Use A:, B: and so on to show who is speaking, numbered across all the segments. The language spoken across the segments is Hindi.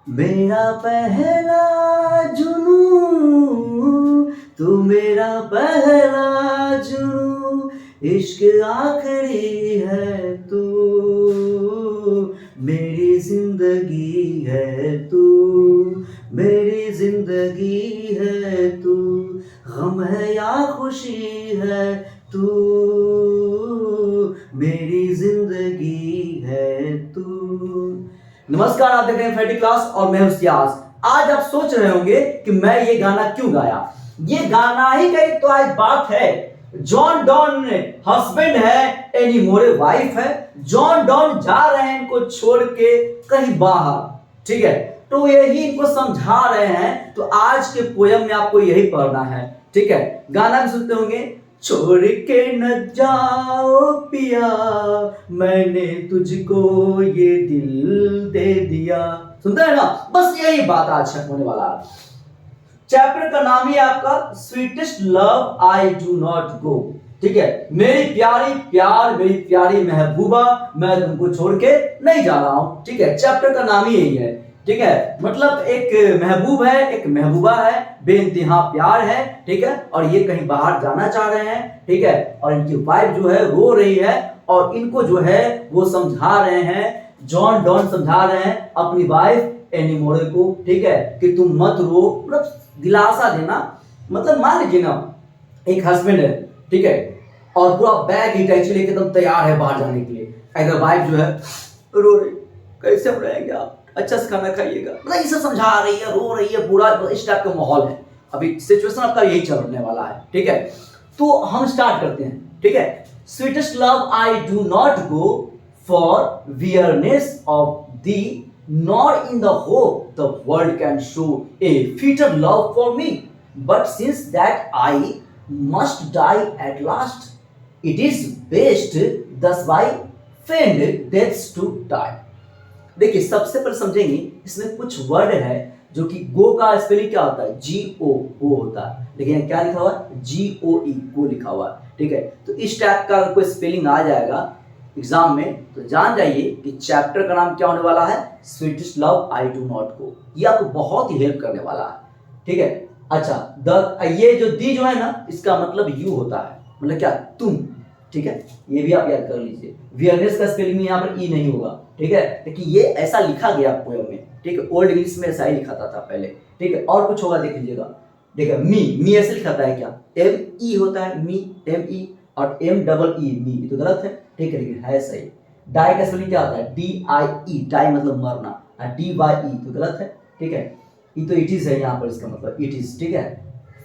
A: मेरा पहला जुनू, तू मेरा पहला जुनू, इश्क आखिरी है तू, मेरी जिंदगी है तू, मेरी जिंदगी है तू, गम है या खुशी है तू, मेरी जिंदगी है तू। नमस्कार, आप देख रहे हैं फैटी क्लास और मैं हूं सियाज। आज आप सोच रहे होंगे कि मैं ये गाना क्यों गाया। ये गाना ही का तो आज बात है। जॉन डॉन हस्बैंड है, एनी मोरे वाइफ है। जॉन डॉन जा रहे हैं इनको छोड़ के कहीं बाहर, ठीक है, तो यही इनको समझा रहे हैं। तो आज के पोयम में आपको यही पढ़ना है, ठीक है। गाना भी सुनते होंगे। छोड़ के न जाओ पिया, मैंने तुझको ये दिल दे दिया। सुनते हैं ना, बस यही बात आज होने वाला है। चैप्टर का नाम ही आपका sweetest love I do not गो, ठीक है। मेरी प्यारी प्यार, मेरी प्यारी महबूबा, मैं तुमको छोड़ के नहीं जा रहा हूं, ठीक है। चैप्टर का नाम ही यही है, ठीक है। मतलब एक महबूब है, एक महबूबा है, बेइंतहा प्यार है, ठीक है। और ये कहीं बाहर जाना चाह रहे हैं, ठीक है। और इनकी वाइफ जो है रो रही है और इनको जो है वो समझा रहे हैं, जॉन डॉन समझा रहे हैं अपनी वाइफ एनी मोरे को, ठीक है, कि तुम मत रो, मतलब दिलासा देना। मतलब मान लीजिए ना, एक हस्बैंड है, ठीक है, और पूरा बैग ही टैक्सी लेके एकदम तैयार है बाहर जाने के लिए। अगर वाइफ जो है रो रही, कैसे हम रहेंगे आप, अच्छा से खाना खाइएगा, मतलब ये सब समझा रही है, रो रही है, पूरा इस टाइप का माहौल है। अभी सिचुएशन आपका यही चलने वाला है, ठीक है। तो हम स्टार्ट करते हैं, ठीक है। Sweetest love I do not go for weariness of thee, nor in the hope the world can show a fitter love for me, but since that I must die at last, it is best thus by feigned deaths to die. देखिए, सबसे पहले समझेंगे, इसमें कुछ वर्ड है जो कि गो का स्पेलिंग क्या होता है, G-O, गो होता है, लेकिन क्या लिखा हुआ है, G-O-E, गो लिखा हुआ है, ठीक है। तो इस टाइप का कोई स्पेलिंग आ जाएगा एग्जाम में तो जान जाइए कि चैप्टर का नाम क्या होने वाला है, sweetest love I do not गो। ये आपको बहुत ही हेल्प करने वाला है, ठीक है। अच्छा, ये जो दी जो है ना, इसका मतलब यू होता है, मतलब क्या, तुम, ठीक है। ये भी आप याद कर लीजिए। वियरनेस का स्पेलिंग में यहाँ पर ई नहीं होगा, ठीक है, लेकिन ये ऐसा लिखा गया पोएम में, ठीक है। ओल्ड इंग्लिश में ऐसा ही लिखा था पहले, ठीक है। और कुछ होगा देख लीजिएगा, देखिए, मी ऐसे लिखा था है क्या, M-E होता है, मी, M-E, और M-E-E, मी, तो गलत है, ठीक है, लेकिन है सही। डाई का स्पेलिंग क्या होता है, D-I-E, डाई मतलब मरना, D-Y-E तो गलत है, ठीक है। ये तो इट इज है यहाँ पर, इसका मतलब इट इज, ठीक है।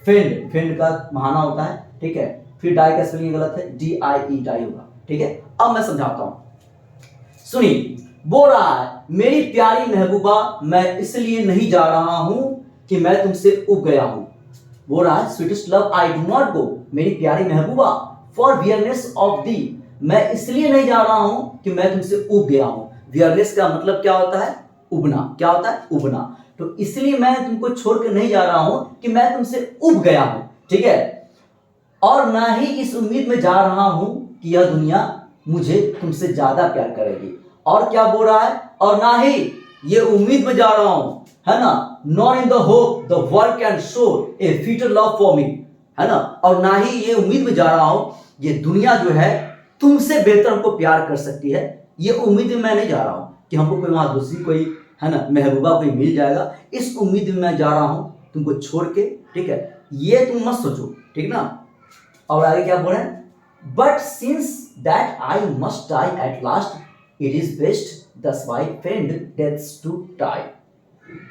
A: फेंड का महाना होता है, ठीक है। फिर डाई का स्पेलिंग गलत है, D-I-E, डाई होगा, ठीक है। अब मैं समझाता हूं, सुनिए। बोल रहा है, मेरी प्यारी महबूबा, मैं इसलिए नहीं जा रहा हूं कि मैं तुमसे उब गया हूं। बोल रहा है, sweetest love I do not गो, मेरी प्यारी महबूबा, फॉर वियरनेस ऑफ दी, मैं इसलिए नहीं जा रहा हूं कि मैं तुमसे उब गया हूं। वियरनेस का मतलब क्या होता है, उबना, क्या होता है, उबना। तो इसलिए मैं तुमको छोड़ के नहीं जा रहा हूं कि मैं तुमसे उब गया हूं, ठीक है। और ना ही इस उम्मीद में जा रहा हूं कि यह दुनिया मुझे तुमसे ज्यादा प्यार करेगी। और क्या बोल रहा है, और ना ही ये उम्मीद में जा रहा हूं, है ना, not in the hope the world can show A future love for मी, है ना। और ना ही ये उम्मीद में जा रहा हूं ये दुनिया जो है तुमसे बेहतर हमको प्यार कर सकती है। ये उम्मीद में मैं नहीं जा रहा हूं कि हमको कोई वहां दूसरी कोई, है ना, महबूबा कोई मिल जाएगा। इस उम्मीद में मैं जा रहा हूं तुमको छोड़ के, ठीक है। ये तुम मत सोचो, ठीक ना। और आगे क्या बोल रहे हैं, but since that I must die at last, it is best thus by feigned deaths to die,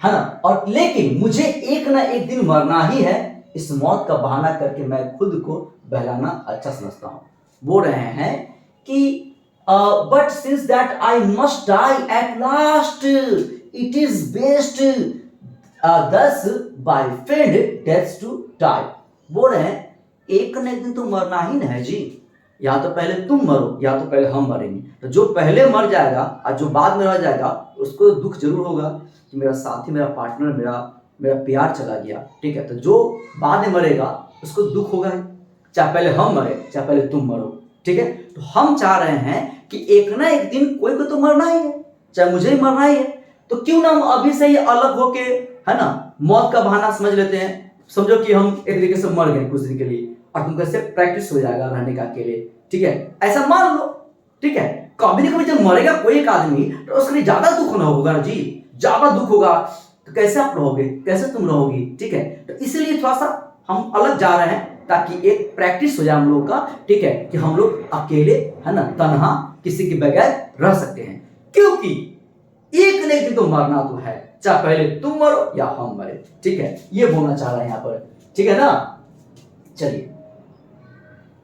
A: है ना। और लेकिन मुझे एक ना एक दिन मरना ही है, इस मौत का बहाना करके मैं खुद को बहलाना अच्छा समझता हूं। बोल रहे हैं कि but since that I must die at last, it is best thus by feigned deaths to die. बोल रहे हैं, एक न एक दिन तो मरना ही ना है जी, या तो पहले तुम मरो या तो पहले हम मरेंगे। तो जो पहले मर जाएगा और जो बाद में रह जाएगा उसको दुख जरूर होगा कि मेरा साथी, मेरा पार्टनर, मेरा प्यार चला गया, ठीक है। तो जो बाद में मरेगा उसको दुख होगा, चाहे पहले हम मरे चाहे पहले तुम मरो, ठीक है। तो हम चाह रहे हैं कि एक ना एक दिन कोई को तो मरना ही है, चाहे मुझे ही मरना ही है। तो क्यों ना हम अभी से ही अलग होके, है ना, मौत का बहाना समझ लेते हैं। समझो कि हम एक तरीके से मर गए कुछ दिन के लिए और तुम कैसे प्रैक्टिस हो जाएगा रहने का अकेले, ठीक है, ऐसा मान लो, ठीक है। कभी ना कभी जब मरेगा कोई एक आदमी तो उसके लिए ज्यादा दुख होना होगा ना जी, ज्यादा दुख होगा, तो कैसे आप रहोगे, कैसे तुम रहोगी, ठीक है। तो इसीलिए थोड़ा सा हम अलग जा रहे हैं ताकि एक प्रैक्टिस हो जाए हम लोग का, ठीक है, कि हम लोग अकेले, है ना, तन्हा, किसी के बगैर रह सकते हैं। क्योंकि एक न एक दिन तो मरना तो है, चाहे पहले तुम मरो या हम मरे, ठीक है, ये बोलना चाह रहा है यहाँ पर, ठीक है ना। चलिए,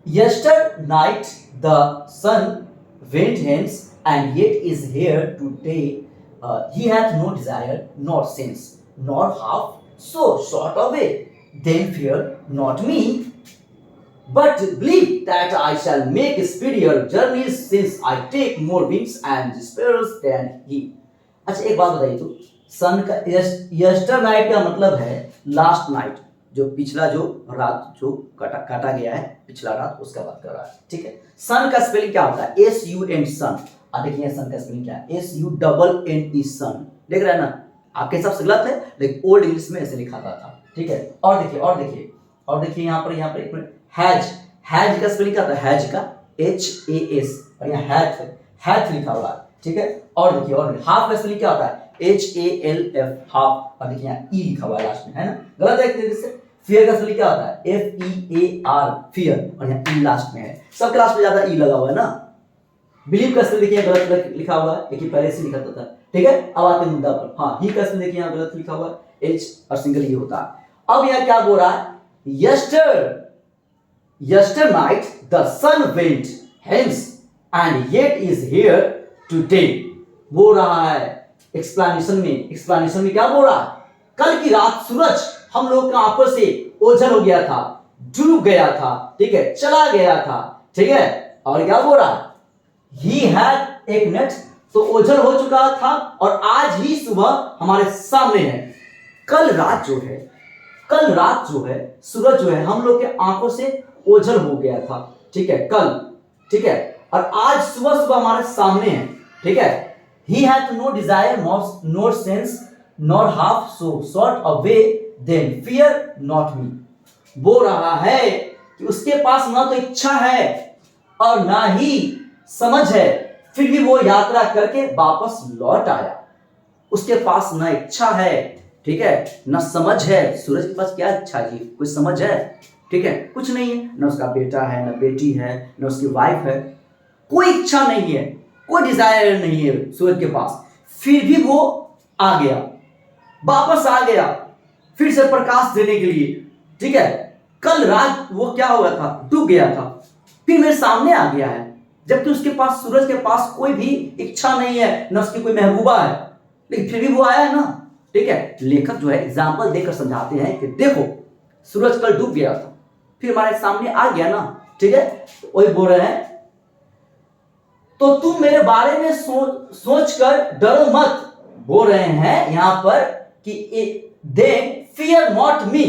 A: Yesterday night the sun went hence, and yet is here today. He hath no desire, nor sense, nor half so short away. Then fear not me, but believe that I shall make speedier journeys, since I take more wings and spurs than he. अच्छा एक बात बताइए, तो सन का यस्टर नाइट का मतलब है लास्ट नाइट, जो पिछला जो रात जो काटा गया है, पिछला रात, उसका बात कर रहा है, ठीक है। सन का स्पेलिंग क्या होता है? SUN, सन। देखिए सन का स्पेलिंग क्या है? SUNNE, सन। देख रहे हैं ना, आपके हिसाब से गलत है लेकिन ओल्ड इंग्लिश में ऐसे लिखा था, ठीक है। और देखिए यहाँ पर एक मिनट, हैज का स्पेलिंग क्या होता है? हैज का HAS, और यहाँ हैथ लिखा हुआ है, ठीक है। और देखिए हाफ का स्पेलिंग क्या होता है? HALF, हाफ, और देखिए यहाँ E लिखा हुआ है लास्ट में, है ना, गलत है एक तरीके से। फियर का स्पेलिंग क्या होता है? FEAR, फियर, और यहाँ E लास्ट में है, सब क्लास में ज्यादा E लगा हुआ है ना। बिलीव का स्पेलिंग देखिए गलत लिखा हुआ है, देखिए पहले से लिखा था, ठीक है। अब आते हैं मुद्दा पर। हाँ, ही का स्पेलिंग देखिए यहाँ गलत लिखा हुआ है, H और सिंगल E होता है। अब यहाँ क्या बोल रहा है? Yester night the sun went hence, and yet is here today. बोल रहा है एक्सप्लेनेशन में क्या बोल रहा है? कल की रात सूरज हम लोग का आंखों से ओझल हो गया था, डूब गया था, ठीक है, चला गया था, ठीक है। और क्या बोल रहा है? He had, एक मिनट, तो ओझल हो चुका था और आज ही सुबह हमारे सामने है। कल रात जो है सूरज जो है हम लोग के आंखों से ओझल हो गया था, ठीक है, कल, ठीक है, और आज सुबह हमारे सामने है, ठीक है। He hath no desire, nor sense, nor half so short away, then fear not me. बोल रहा है कि उसके पास ना तो इच्छा है और ना ही समझ है, फिर भी वो यात्रा करके वापस लौट आया। उसके पास ना इच्छा है, ठीक है, ना समझ है। सूरज के पास क्या इच्छा है जी? कोई समझ है? ठीक है, कुछ नहीं है, ना उसका बेटा है, ना बेटी है, ना उसकी वाइफ है, कोई इच्छा नहीं है, कोई डिजायर नहीं है सूरज के पास। फिर भी वो आ गया, वापस आ गया, फिर से प्रकाश देने के लिए, ठीक है। कल रात वो क्या हुआ था? डूब गया था, फिर मेरे सामने आ गया है, जबकि उसके पास, सूरज के पास कोई भी इच्छा नहीं है, न उसकी कोई महबूबा है, लेकिन फिर भी वो आया है ना, ठीक है। लेखक जो है एग्जाम्पल देकर समझाते हैं कि देखो सूरज कल डूब गया था, फिर हमारे सामने आ गया ना, ठीक है। वही बोल रहे हैं, तो तुम मेरे बारे में सोच कर डरो मत। बोल रहे हैं यहां पर कि दे फियर नॉट मी,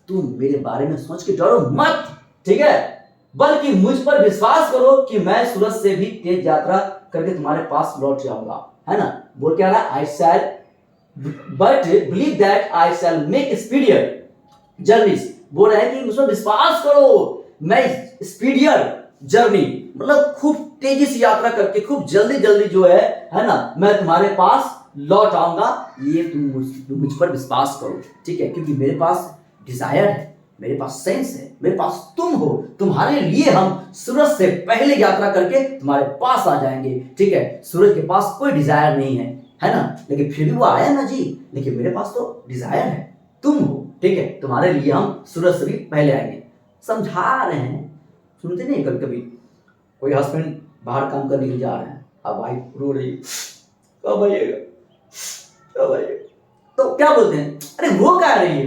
A: तुम मेरे बारे में सोच के डरो मत, ठीक है, बल्कि मुझ पर विश्वास करो कि मैं सूरज से भी तेज यात्रा करके तुम्हारे पास लौट जाऊंगा, है ना। बोल क्या रहा? I shall but believe that I shall make speedier journeys. बोल रहे हैं कि मुझ पर विश्वास करो, मैं स्पीडियर जर्नी, मतलब खूब तेजी से यात्रा करके खूब जल्दी जो है ना, मैं तुम्हारे पास लौट आऊंगा, ये तुम मुझ पर विश्वास करो, ठीक है। क्योंकि मेरे पास डिजायर है, मेरे पास सेंस है, मेरे पास तुम हो, तुम्हारे लिए हम सूरज से पहले यात्रा करके तुम्हारे पास आ जाएंगे, ठीक है। सूरज के पास कोई डिजायर नहीं है ना, लेकिन फिर भी वो आया ना जी, लेकिन मेरे पास तो डिजायर है, तुम हो, ठीक है, तुम्हारे लिए हम सूरज से भी पहले आएंगे। समझा रहे हैं, सुनते नहीं कभी कभी कोई हस्बैंड बाहर काम करने के लिए जा रहे हैं, अब वाइफ रो रही, कब आइएगा, तो क्या बोलते हैं? अरे वो कह रही है,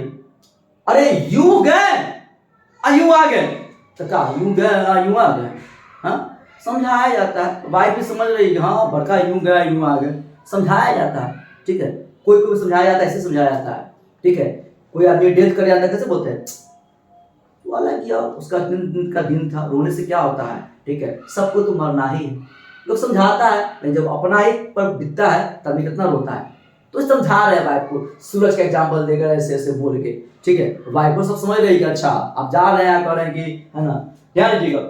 A: अरे यू गए यूं आ गए, तो क्या यूं गए यूं आ गए, हाँ, समझाया जाता है। वाइफ भी समझ रही है, हाँ बड़का यूं गए यूं आ गए, समझाया जाता है, ठीक है। कोई समझाया जाता है, ऐसे समझाया जाता है, ठीक है। कोई आदमी डेथ कर जाता है, कैसे बोलते हैं? वाला किया, उसका दिन का दिन था, रोने से क्या होता है, ठीक है, सबको तो मरना ही। लोग समझाता है, लेकिन जब अपना ही पर बीतता है तब कितना रोता है, तो समझा रहे हैं वाइफ को, सूरज का एग्जाम्पल देकर ऐसे ऐसे बोल के, ठीक है। वाइफ को सब समझ रही है, अच्छा आप जा रहे हैं, कह रहे हैं कि, है ना, ध्यान दीजिएगा।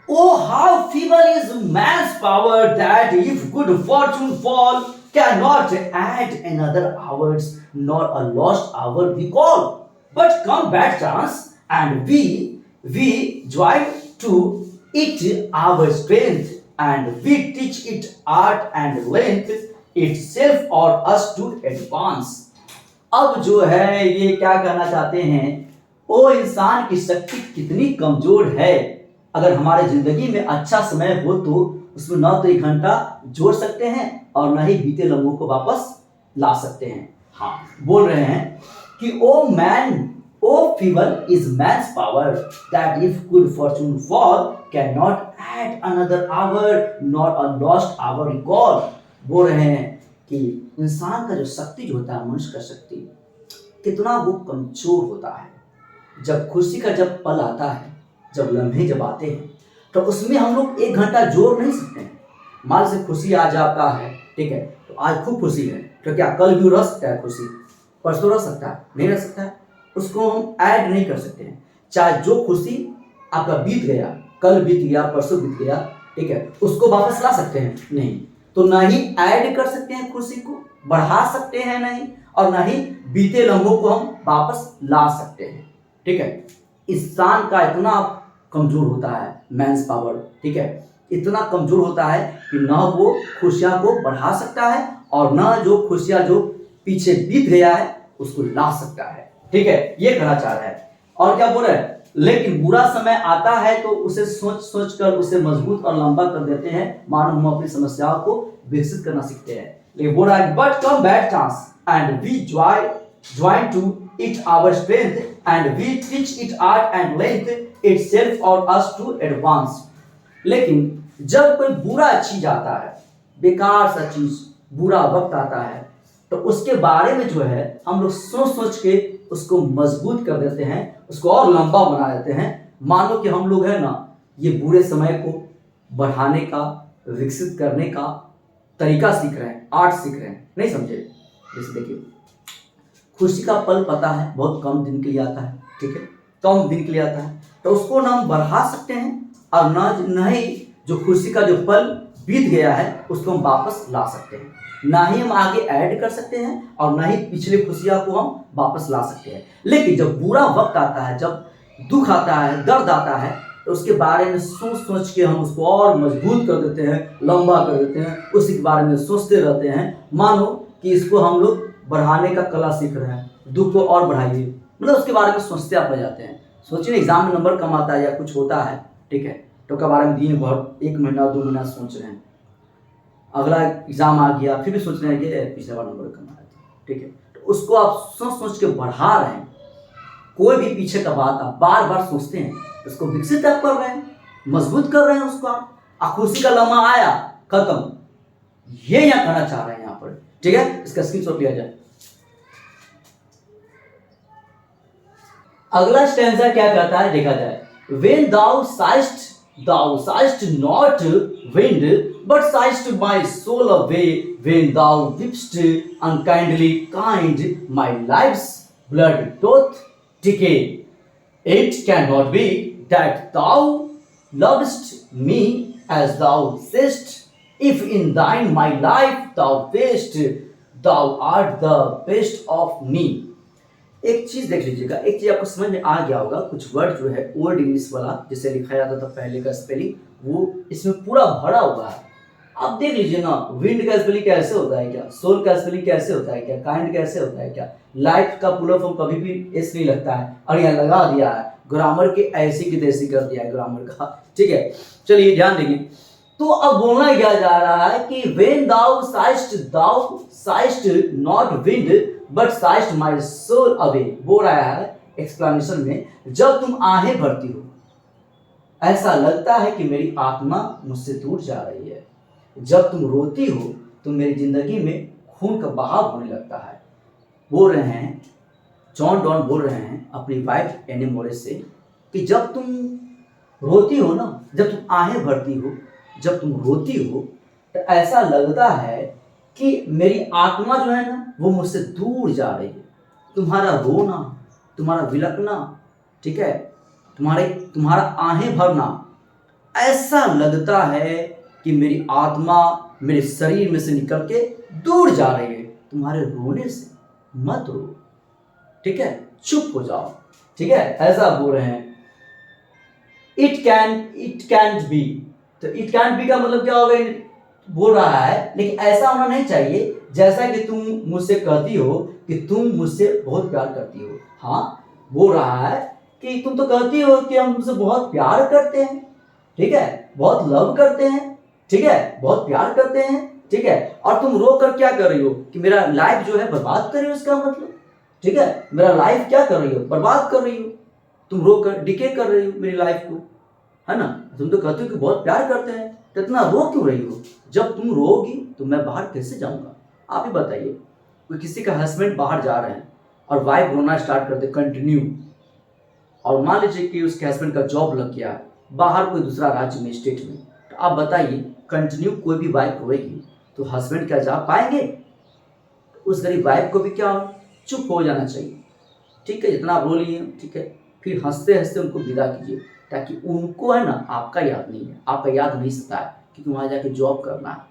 A: Oh, how feeble is man's power that if good fortune fall, cannot add another hours, nor a lost hour we call. But come bad chance, and we join to it our strength, and we teach it art and length, itself or us to advance. अब जो है ये क्या कहना चाहते हैं, ओ इंसान की शक्ति कितनी कमजोर है, अगर हमारे जिंदगी में अच्छा समय हो तो उसमें ना तो 1 घंटा जोड़ सकते हैं और ना ही बीते लम्हों को वापस ला सकते हैं। हाँ, बोल रहे हैं कि O man, O feeble is man's power that if good fortune fall can not add another hour not a lost hour recall. बोल रहे हैं कि इंसान का जो शक्ति जो होता है, मनुष्य का शक्ति कितना वो कमजोर होता है। जब खुशी का जब पल आता है, जब लम्हे जब आते हैं, तो उसमें हम लोग 1 घंटा जोड़ नहीं सकते हैं। मान से खुशी आज आपका है, ठीक है, तो आज खूब खुशी है, तो क्या कल भी रह सकता है खुशी, परसों रह सकता है, नहीं रह सकता है, उसको हम ऐड नहीं कर सकते हैं। चाहे जो खुशी आपका बीत गया, कल बीत गया, परसों बीत गया, ठीक है, उसको वापस ला सकते हैं नहीं, तो ना ही ऐड कर सकते हैं, खुशी को बढ़ा सकते हैं नहीं, और ना ही बीते लम्हों को हम वापस ला सकते हैं, ठीक है। इंसान का इतना कमजोर होता है मैंस पावर, ठीक है, इतना कमजोर होता है कि ना वो खुशियां को बढ़ा सकता है और ना जो खुशियां जो पीछे बीत गया है उसको ला सकता है, ठीक है, ये कहना चाह रहा है। और क्या बोल रहा है, लेकिन बुरा समय आता है तो उसे सोच सोच कर उसे मजबूत और लंबा कर देते हैं, मानो हम अपनी समस्याओं को विकसित करना सीखते हैं। लेकिन बोल रहा है but come bad chance and we join to it our strength, and we teach it art and length, itself or us to advance. लेकिन जब कोई बुरा चीज आता है, बेकार सा चीज, बुरा वक्त आता है, तो उसके बारे में जो है हम लोग सोच सोच के उसको मजबूत कर देते हैं, उसको और लंबा बना देते हैं, मानो कि हम लोग है ना ये बुरे समय को बढ़ाने का, विकसित करने का तरीका सीख रहे हैं, आर्ट सीख रहे हैं, नहीं समझे। जैसे देखिए, खुशी का पल पता है बहुत कम दिन के लिए आता है, ठीक है, कम दिन के लिए आता है, तो उसको ना हम बढ़ा सकते हैं और ना ही जो खुशी का जो पल बीत गया है उसको हम वापस ला सकते हैं, ना ही हम आगे ऐड कर सकते हैं और ना ही पिछले खुशियां को हम वापस ला सकते हैं। लेकिन जब बुरा वक्त आता है, जब दुख आता है, दर्द आता है, तो उसके बारे में सोच सोच के हम उसको और मजबूत कर देते हैं, लंबा कर देते हैं, उसी के बारे में सोचते रहते हैं, मानो कि इसको हम लोग बढ़ाने का कला सीख रहे हैं, दुख को और बढ़ाइए, मतलब उसके बारे में सोचते आप रह जाते हैं। सोचिए एग्जाम में नंबर कम आता है या कुछ होता है, ठीक है, तो उसके बारे में दिन भर 1 महीना 2 महीना सोच रहे हैं, अगला एग्जाम आ गया फिर भी सोच रहे हैं कि पिछले बार नंबर कम आया था, ठीक है, तो उसको आप सोच सोच के बढ़ा रहे हैं। कोई भी पीछे का बात आप बार बार सोचते हैं, उसको विकसित आप कर रहे हैं, मजबूत कर रहे हैं उसको आप खुशी का लम्हा आया खत्म, ये यहाँ कहना चाह रहे हैं यहाँ पर, ठीक है। इसका स्क्रीनशॉट लिया जाए। अगला स्टैंजा क्या कहता है देखा जाए, when thou sighst not wind but sighst my soul away, when thou weepst unkindly kind, my life's blood doth decay, it cannot be that thou lovest me as thou sayest, if in thine my life thou best, thou art the best of me। एक चीज देख लीजिएगा, एक चीज आपको समझ में आ गया होगा, कुछ वर्ड जो है ओल्ड इंग्लिश वाला जिसे लिखा जाता था पहले का स्पेलिंग, वो इसमें पूरा भरा हुआ है। आप देख लीजिए ना, विंड का स्पेलिंग कैसे होता है क्या, सोल का स्पेलिंग कैसे होता है क्या, काइंड कैसे होता है क्या, लाइफ का प्लूरल फॉर्म कभी भी एस नहीं लगता है, और यहाँ लगा दिया है, ग्रामर के ऐसी की तैसी कर दिया है ग्रामर का, ठीक है। चलिए ध्यान देंगे, तो अब बोलना क्या जा रहा है कि when thou sighst not wind but sighst my soul away, बोल रहा है एक्सप्लेनेशन में, जब तुम आहें भरती हो ऐसा लगता है कि मेरी आत्मा मुझसे दूर जा रही है, जब तुम रोती हो तो मेरी जिंदगी में खून का बहाव होने लगता है। बोल रहे हैं जॉन डॉन, बोल रहे हैं अपनी वाइफ एनी मोरिस से कि जब तुम रोती हो ना, जब तुम आहें भरती हो, जब तुम रोती हो, तो ऐसा लगता है कि मेरी आत्मा जो है ना वो मुझसे दूर जा रही है। तुम्हारा रोना, तुम्हारा विलकना, ठीक है, तुम्हारा आहें भरना, ऐसा लगता है कि मेरी आत्मा मेरे शरीर में से निकल के दूर जा रही है। तुम्हारे रोने से मत रो, ठीक है, चुप हो जाओ, ठीक है, ऐसा बोल रहे हैं। इट कैन बी, तो इट कैन बी का मतलब क्या होगा, बोल रहा है लेकिन ऐसा होना नहीं चाहिए जैसा कि तुम मुझसे कहती हो कि तुम मुझसे बहुत प्यार करती हो। हाँ, बोल रहा है कि तुम तो कहती हो कि हम तुमसे बहुत प्यार करते हैं, ठीक है, बहुत लव करते हैं, ठीक है, बहुत प्यार करते हैं, ठीक है, और तुम रो कर क्या कर रही हो कि मेरा लाइफ जो है बर्बाद कर रही हो, इसका मतलब, ठीक है, मेरा लाइफ क्या कर रही हो, बर्बाद कर रही हो, तुम रो कर डिके कर रही हो मेरी लाइफ को, है ना। तुम तो कहते हो कि बहुत प्यार करते हैं, तो इतना रो क्यों रही हो? जब तुम रोगी तो मैं बाहर कैसे जाऊंगा? आप ही बताइए। कोई किसी का हस्बैंड बाहर जा रहे हैं और वाइफ रोना स्टार्ट कर दे कंटिन्यू, और मान लीजिए कि उसके हस्बैंड का जॉब लग गया बाहर कोई दूसरा राज्य में, स्टेट में, तो आप बताइए कंटिन्यू कोई भी वाइफ रोएगी तो हस्बैंड क्या जा पाएंगे? उस गरीब वाइफ को भी क्या चुप हो जाना चाहिए, ठीक है, जितना आप रो लिए, ठीक है, फिर हंसते हंसते उनको विदा कीजिए, ताकि उनको है ना आपका याद नहीं है, आपका याद नहीं सताए, क्योंकि वहां जाके जॉब करना है,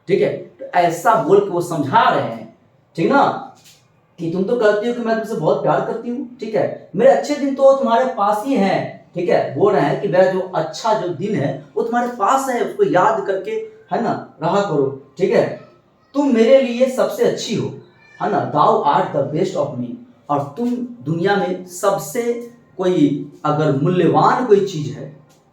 A: ठीक है। तो ऐसा बोल के वो समझा रहे हैं, ठीक ना, कि तुम तो कहती हो कि मैं तुमसे बहुत प्यार करती हूँ, ठीक है, मेरे अच्छे दिन तो तुम्हारे पास ही हैं, ठीक है, बोल रहे हैं कि मेरा जो अच्छा जो दिन है वो तुम्हारे पास है, उसको याद करके, है ना, रहा करो, ठीक है, तुम मेरे लिए सबसे अच्छी हो, है ना, thou art the best of me, और तुम दुनिया में सबसे कोई अगर मूल्यवान कोई चीज है,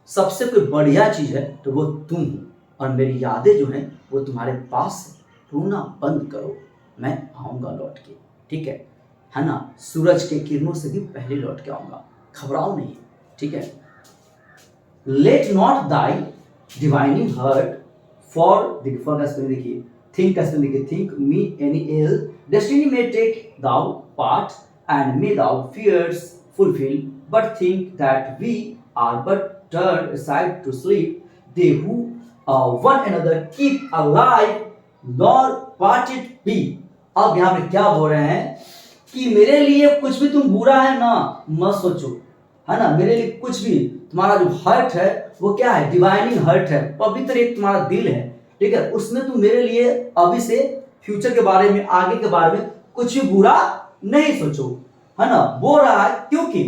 A: सबसे कोई बढ़िया चीज है तो वो तुम हो, और मेरी यादें जो हैं वो तुम्हारे पास है। रोना बंद करो, मैं आऊंगा लौट के, ठीक है ना, सूरज के किरणों से भी पहले लौट के आऊंगा, घबराओ नहीं, ठीक है। Let not thy divining heart for का स्पेलिंग देखिए, थिंक का स्पेलिंग देखिए, think me any ill, destiny में take thou part and may thou fears fulfill, but think that we are but turned aside to sleep. They who one another keep alive, nor parted be. अब यहाँ पे क्या बोल रहे हैं कि मेरे लिए कुछ भी तुम बुरा है ना मत सोचो, है ना, मेरे लिए कुछ भी, तुम्हारा जो हर्ट है वो क्या है, डिवाइनिंग हर्ट है, पवित्र एक तुम्हारा दिल है, ठीक है, उसमें तुम मेरे लिए अभी से फ्यूचर के बारे में, आगे के बारे में कुछ भी बुरा नहीं सोचो, है ना। बोल रहा है क्योंकि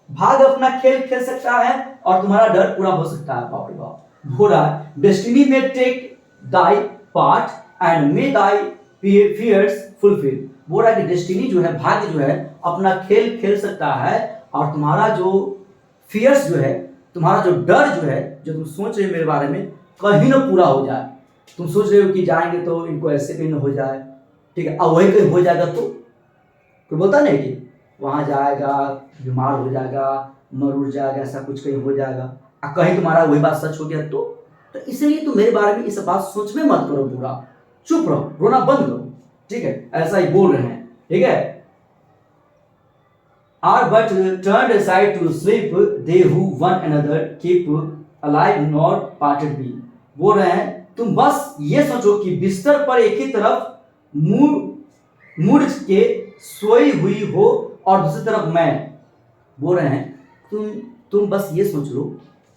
A: भाग अपना खेल खेल सकता है और तुम्हारा डर पूरा हो सकता है। बाप रे बाप, बोल रहा है डेस्टिनी में take thy part and may thy fears fulfil. बोल रहा है कि डेस्टिनी जो है, भाग्य जो है, अपना खेल खेल सकता है और तुम्हारा जो फियर्स जो है, तुम्हारा जो डर जो है, जो तुम सोच रहे हो मेरे बारे में, कहीं ना पूरा हो जाए। तुम सोच रहे हो कि जाएंगे तो इनको ऐसे भी ना हो जाए, ठीक है, अब वही कहीं हो जाएगा तो कोई बोलता नहीं कि वहां जाएगा बीमार हो जाएगा, मर उड़ जाएगा, ऐसा कुछ कहीं हो जाएगा, और कहीं तुम्हारा वही बात सच हो गया तो इसलिए तुम मेरे बारे में इस बात सोच में मत करो बुरा, चुप रहो, रोना बंद करो, ठीक है, ऐसा ही बोल रहे हैं, ठीक है। Are but turned aside to sleep, they who one another keep alive not parted be. बोल रहे हैं तुम बस ये सोचो कि बिस्तर पर एक ही तरफ मुड़ के सोई हुई हो और दूसरी तरफ मैं। बोल रहे हैं तुम बस ये सोच लो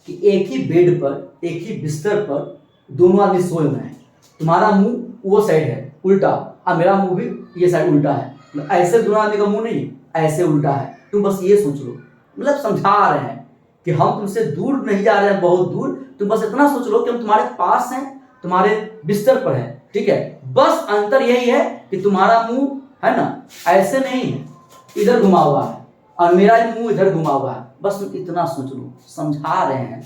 A: कि एक ही बेड पर, एक ही बिस्तर पर दोनों आदमी सोए हुए हैं, तुम्हारा मुंह वो साइड है उल्टा और मेरा मुंह भी ये साइड उल्टा है, मतलब ऐसे दोनों आदमी का मुंह नहीं, ऐसे उल्टा है। तुम बस ये सोच लो, मतलब समझा रहे हैं कि हम तुमसे दूर नहीं जा रहे हैं, बहुत दूर, तुम बस इतना सोच लो कि हम तुम्हारे पास हैं, तुम्हारे बिस्तर पर है, ठीक है, बस अंतर यही है कि तुम्हारा मुंह है ना ऐसे नहीं है, इधर घुमा हुआ है, और मेरा मुंह इधर घुमा हुआ है, बस तुम इतना सोच लो। समझा रहे हैं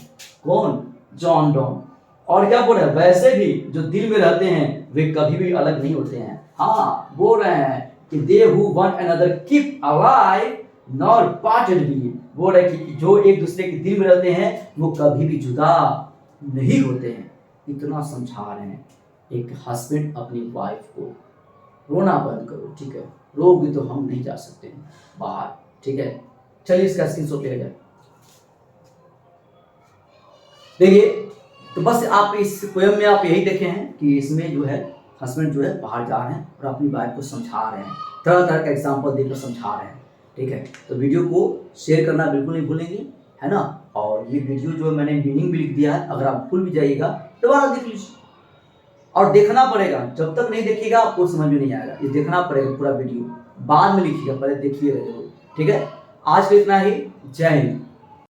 A: कौन? John Donne. और क्या बोल रहे हैं, वैसे भी जो दिल में रहते हैं वे कभी भी अलग नहीं होते हैं। हाँ, बोल रहे हैं कि they who one another keep alive not parted be. बोल रहे कि जो एक दूसरे के दिल में रहते हैं वो कभी भी जुदा नहीं होते हैं। इतना समझा रहे हैं एक हस्बैंड अपनी वाइफ को। रोना बंद करो, ठीक है, रोगी तो हम नहीं जा सकते बाहर, ठीक है। चलिए इसका स्क्रीनशॉट ले जाए, देखिए। तो बस आप इस पोयम में आप यही देखे हैं कि इसमें जो है हस्बैंड जो है बाहर जा रहे हैं और अपनी वाइफ को समझा रहे हैं, तरह तरह का एग्जाम्पल देकर समझा रहे हैं। ठीक है, तो वीडियो को शेयर करना बिल्कुल नहीं भूलेंगे, है ना। और ये वीडियो जो मैंने मीनिंग भी लिख दिया है, अगर आप भूल भी जाइएगा दोबारा देख लीजिए, और देखना पड़ेगा। जब तक नहीं देखिएगा आपको समझ में नहीं आएगा, ये देखना पड़ेगा पूरा वीडियो, बाद में लिखिएगा, पहले देखिएगा जरूर। ठीक है, आज के इतना ही। जय हिंद।